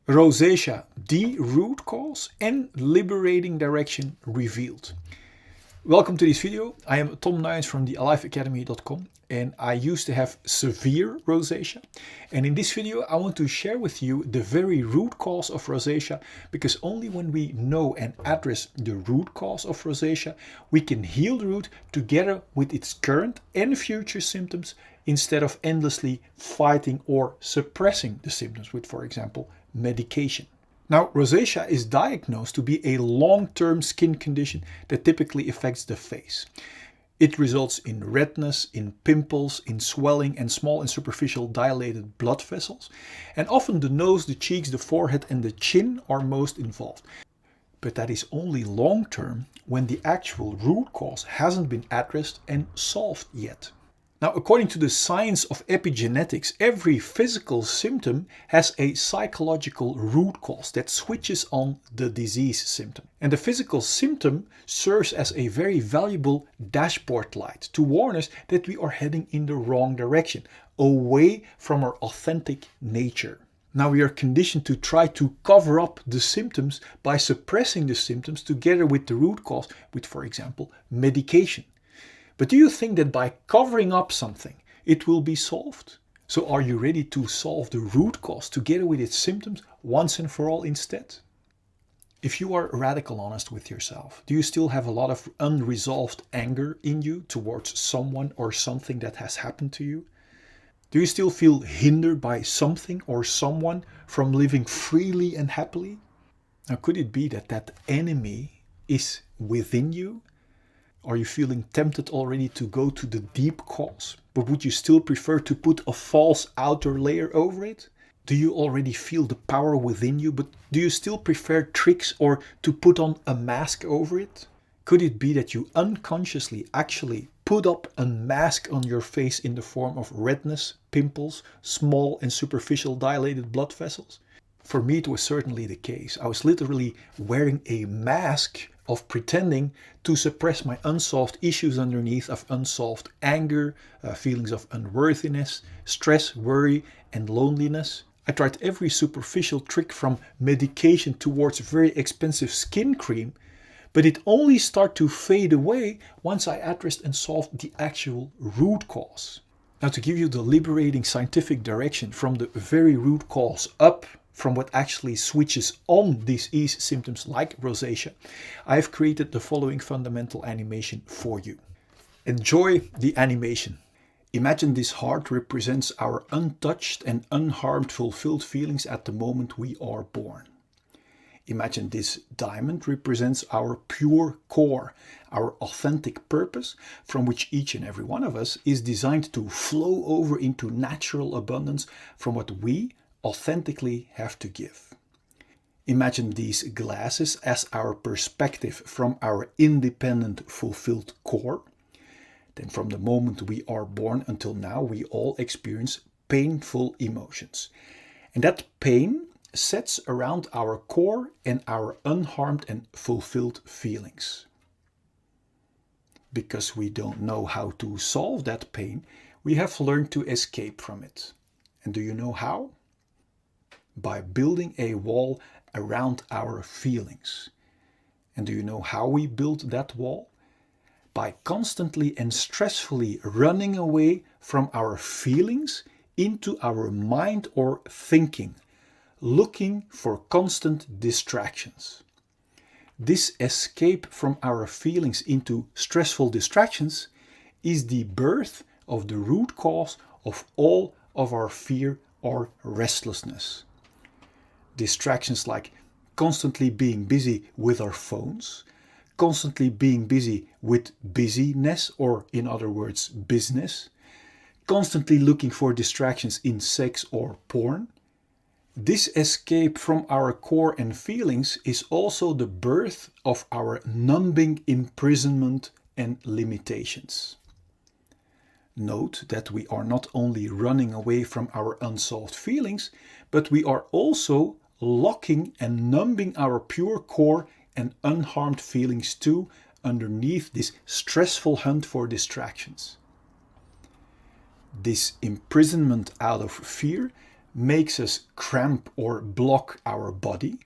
Rosacea, the root cause, and liberating direction revealed. Welcome to this video. I am Tom Nuyens from the liberating.According, and I used to have severe rosacea. And in this video, I want to share with you the very root cause of rosacea, because only when we know and address the root cause of rosacea, we can heal the root together with its current and future symptoms, instead of endlessly fighting or suppressing the symptoms with, for example, medication. Now, rosacea is diagnosed to be a long-term skin condition that typically affects the face. It results in redness, in pimples, in swelling, and small and superficial dilated blood vessels. And often the nose, the cheeks, the forehead, and the chin are most involved. But that is only long-term when the actual root cause hasn't been addressed and solved yet. Now, according to the science of epigenetics, every physical symptom has a psychological root cause that switches on the disease symptom. And the physical symptom serves as a very valuable dashboard light to warn us that we are heading in the wrong direction, away from our authentic nature. Now, we are conditioned to try to cover up the symptoms by suppressing the symptoms together with the root cause with, for example, medication. But do you think that by covering up something, it will be solved? So are you ready to solve the root cause together with its symptoms once and for all instead? If you are radical honest with yourself, do you still have a lot of unresolved anger in you towards someone or something that has happened to you? Do you still feel hindered by something or someone from living freely and happily? Now, could it be that that enemy is within you? Are you feeling tempted already to go to the deep cause, but would you still prefer to put a false outer layer over it? Do you already feel the power within you, but do you still prefer tricks or to put on a mask over it? Could it be that you unconsciously actually put up a mask on your face in the form of redness, pimples, small and superficial dilated blood vessels? For me, it was certainly the case. I was literally wearing a mask of pretending to suppress my unsolved issues underneath of unsolved anger, feelings of unworthiness, stress, worry, and loneliness. I tried every superficial trick from medication towards very expensive skin cream, but it only started to fade away once I addressed and solved the actual root cause. Now, to give you the liberating scientific direction from the very root cause up, from what actually switches on disease symptoms like rosacea, I've created the following fundamental animation for you. Enjoy the animation. Imagine this heart represents our untouched and unharmed fulfilled feelings at the moment we are born. Imagine this diamond represents our pure core, our authentic purpose, from which each and every one of us is designed to flow over into natural abundance from what we authentically have to give. Imagine these glasses as our perspective from our independent, fulfilled core. Then from the moment we are born until now, we all experience painful emotions. And that pain sets around our core and our unharmed and fulfilled feelings. Because we don't know how to solve that pain, we have learned to escape from it. And do you know how? By building a wall around our feelings. And do you know how we build that wall? By constantly and stressfully running away from our feelings into our mind or thinking, looking for constant distractions. This escape from our feelings into stressful distractions is the birth of the root cause of all of our fear or restlessness. Distractions like constantly being busy with our phones, constantly being busy with busyness, or in other words, business, constantly looking for distractions in sex or porn. This escape from our core and feelings is also the birth of our numbing imprisonment and limitations. Note that we are not only running away from our unsolved feelings, but we are also locking and numbing our pure core and unharmed feelings too underneath this stressful hunt for distractions. This imprisonment out of fear makes us cramp or block our body.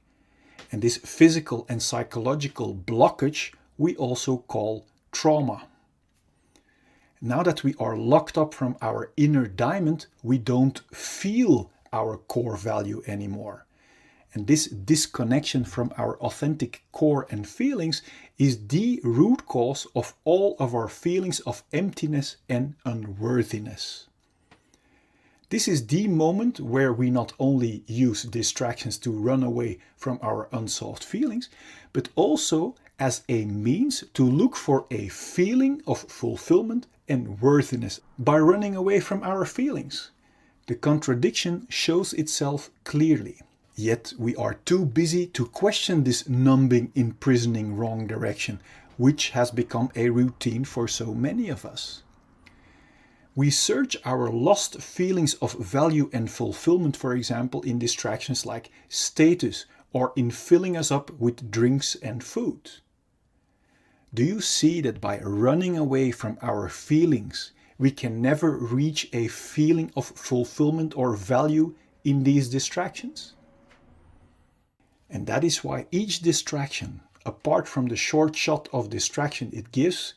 And this physical and psychological blockage we also call trauma. Now that we are locked up from our inner diamond, we don't feel our core value anymore. And this disconnection from our authentic core and feelings is the root cause of all of our feelings of emptiness and unworthiness. This is the moment where we not only use distractions to run away from our unsolved feelings, but also as a means to look for a feeling of fulfillment and worthiness by running away from our feelings. The contradiction shows itself clearly. Yet we are too busy to question this numbing, imprisoning wrong direction, which has become a routine for so many of us. We search our lost feelings of value and fulfillment, for example, in distractions like status or in filling us up with drinks and food. Do you see that by running away from our feelings, we can never reach a feeling of fulfillment or value in these distractions? And that is why each distraction, apart from the short shot of distraction it gives,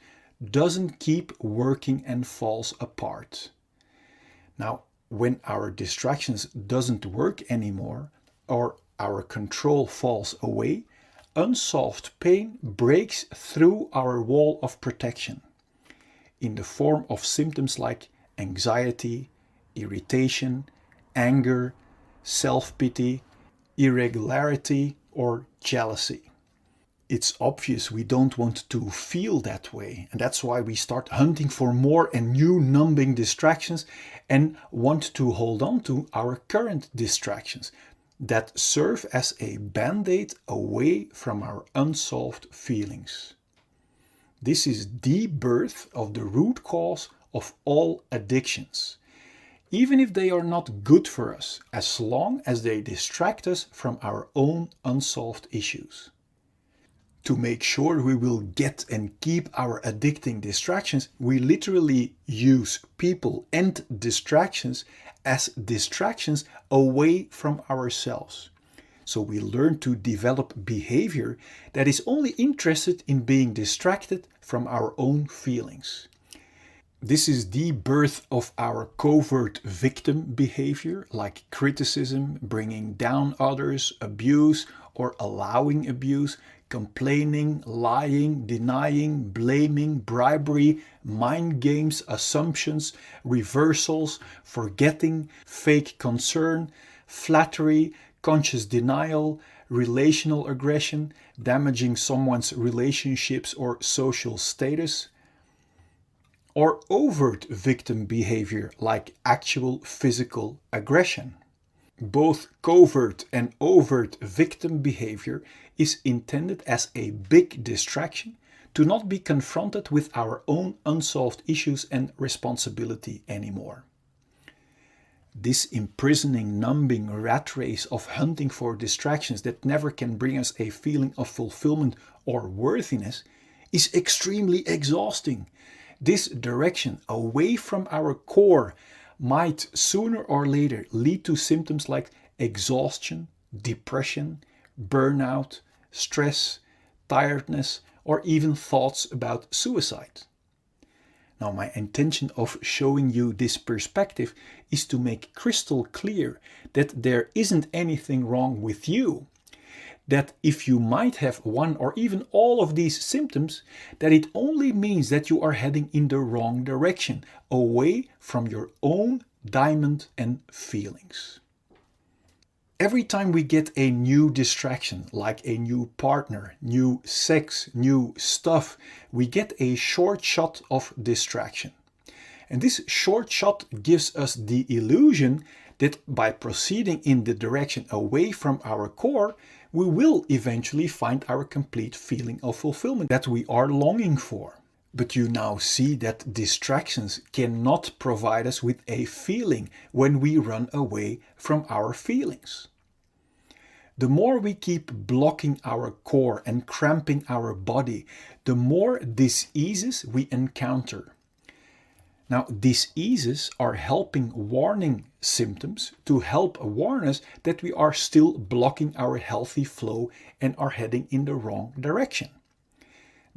doesn't keep working and falls apart. Now, when our distractions doesn't work anymore or our control falls away, unsolved pain breaks through our wall of protection in the form of symptoms like anxiety, irritation, anger, self-pity, irregularity, or jealousy. It's obvious we don't want to feel that way, and that's why we start hunting for more and new numbing distractions and want to hold on to our current distractions that serve as a band-aid away from our unsolved feelings. This is the birth of the root cause of all addictions, even if they are not good for us, as long as they distract us from our own unsolved issues. To make sure we will get and keep our addicting distractions, we literally use people and distractions as distractions away from ourselves. So we learn to develop behavior that is only interested in being distracted from our own feelings. This is the birth of our covert victim behavior, like criticism, bringing down others, abuse or allowing abuse, complaining, lying, denying, blaming, bribery, mind games, assumptions, reversals, forgetting, fake concern, flattery, conscious denial, relational aggression, damaging someone's relationships or social status, or overt victim behavior like actual physical aggression. Both covert and overt victim behavior is intended as a big distraction to not be confronted with our own unsolved issues and responsibility anymore. This imprisoning, numbing rat race of hunting for distractions that never can bring us a feeling of fulfillment or worthiness is extremely exhausting. This direction away from our core might sooner or later lead to symptoms like exhaustion, depression, burnout, stress, tiredness, or even thoughts about suicide. Now, my intention of showing you this perspective is to make crystal clear that there isn't anything wrong with you. That if you might have one or even all of these symptoms, that it only means that you are heading in the wrong direction, away from your own diamond and feelings. Every time we get a new distraction, like a new partner, new sex, new stuff, we get a short shot of distraction. And this short shot gives us the illusion that by proceeding in the direction away from our core, we will eventually find our complete feeling of fulfillment that we are longing for. But you now see that distractions cannot provide us with a feeling when we run away from our feelings. The more we keep blocking our core and cramping our body, the more diseases we encounter. Now, diseases are helping warning symptoms to help warn us that we are still blocking our healthy flow and are heading in the wrong direction.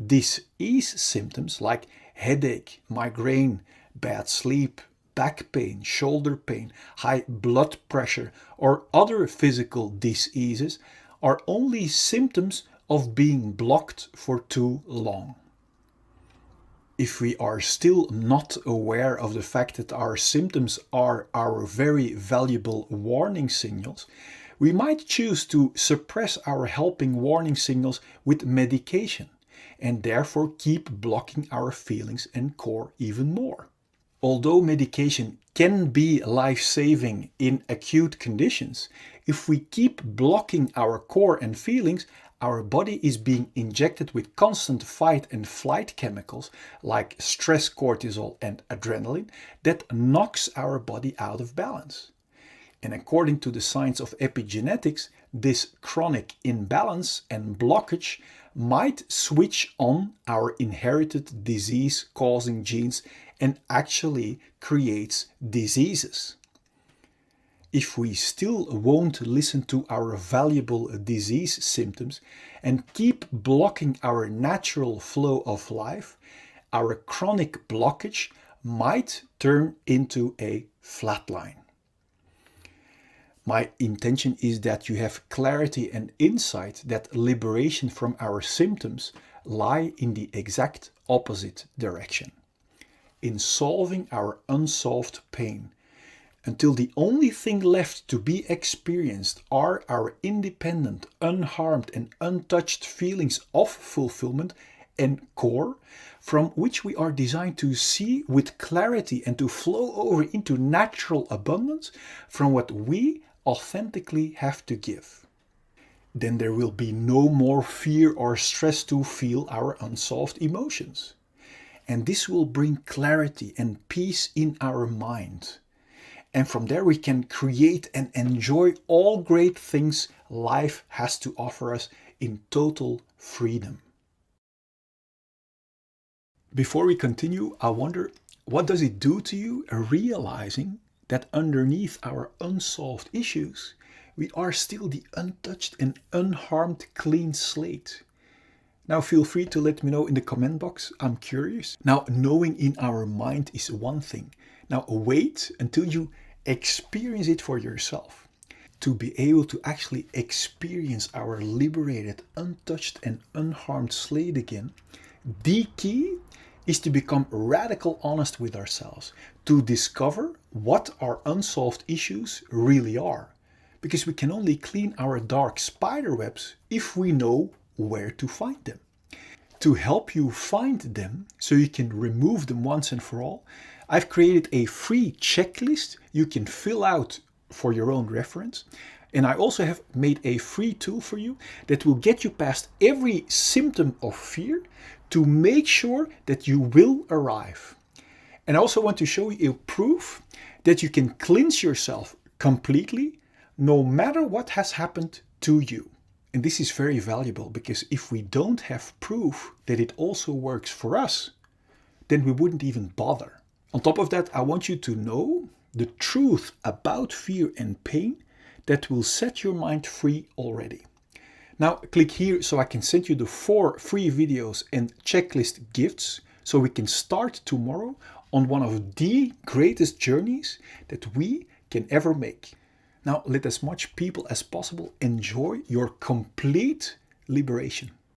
Disease symptoms like headache, migraine, bad sleep, back pain, shoulder pain, high blood pressure, or other physical diseases are only symptoms of being blocked for too long. If we are still not aware of the fact that our symptoms are our very valuable warning signals, we might choose to suppress our helping warning signals with medication and therefore keep blocking our feelings and core even more. Although medication can be life-saving in acute conditions, if we keep blocking our core and feelings, our body is being injected with constant fight and flight chemicals like stress cortisol and adrenaline that knocks our body out of balance. And according to the science of epigenetics, this chronic imbalance and blockage might switch on our inherited disease-causing genes and actually creates diseases. If we still won't listen to our valuable disease symptoms and keep blocking our natural flow of life, our chronic blockage might turn into a flatline. My intention is that you have clarity and insight that liberation from our symptoms lie in the exact opposite direction, in solving our unsolved pain, until the only thing left to be experienced are our independent, unharmed and untouched feelings of fulfillment and core, from which we are designed to see with clarity and to flow over into natural abundance from what we authentically have to give. Then there will be no more fear or stress to feel our unsolved emotions. And this will bring clarity and peace in our mind. And from there we can create and enjoy all great things life has to offer us in total freedom. Before we continue, I wonder, what does it do to you realizing that underneath our unsolved issues, we are still the untouched and unharmed clean slate? Now feel free to let me know in the comment box. I'm curious. Now, knowing in our mind is one thing. Now wait until you experience it for yourself. To be able to actually experience our liberated, untouched and unharmed slate again, the key is to become radical honest with ourselves, to discover what our unsolved issues really are. Because we can only clean our dark spider webs if we know where to find them. To help you find them, so you can remove them once and for all, I've created a free checklist you can fill out for your own reference. And I also have made a free tool for you that will get you past every symptom of fear to make sure that you will arrive. And I also want to show you a proof that you can cleanse yourself completely no matter what has happened to you. And this is very valuable because if we don't have proof that it also works for us, then we wouldn't even bother. On top of that, I want you to know the truth about fear and pain that will set your mind free already. Now click here so I can send you the 4 free videos and checklist gifts so we can start tomorrow on one of the greatest journeys that we can ever make. Now let as much people as possible enjoy your complete liberation.